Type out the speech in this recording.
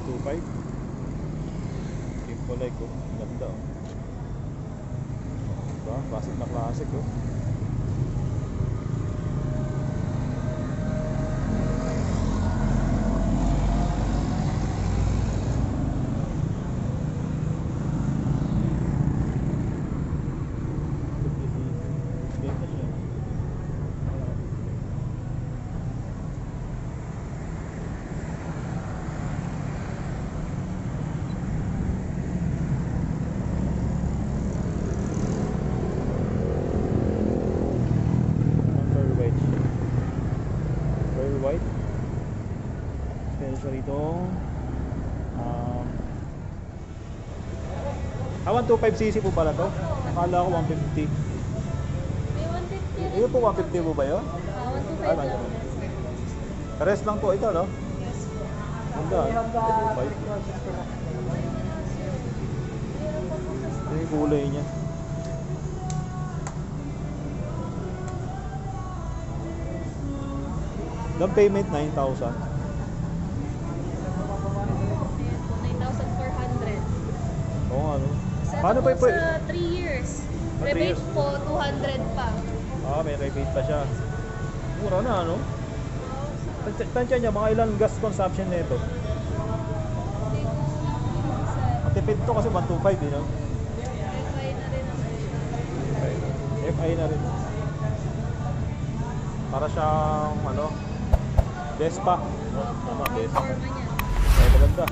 125. Simple like oh. Ganda oh. Diba? Classic na classic oh. White. Pero sa rito 125cc po pala to. Akala ko 150. May 150 rin. Ito po 150 po ba yun? 125 lang. Pares lang po ito, no? Yes po. Ganda. 125. Ito yung kulay niya. Down payment 9,000. Oo nga no. Paano pa po sa 3 years? Rebate po 200 pa. Ah, may rebate pa siya. Mura na ano? Tansya niya, mga ilang gas consumption nito? Matipid to kasi 125 eh no? FI na rin naman siya. FI na rin. Para siyang ano? Vespa. Tama, Vespa. Forma niya. Ay, maganda.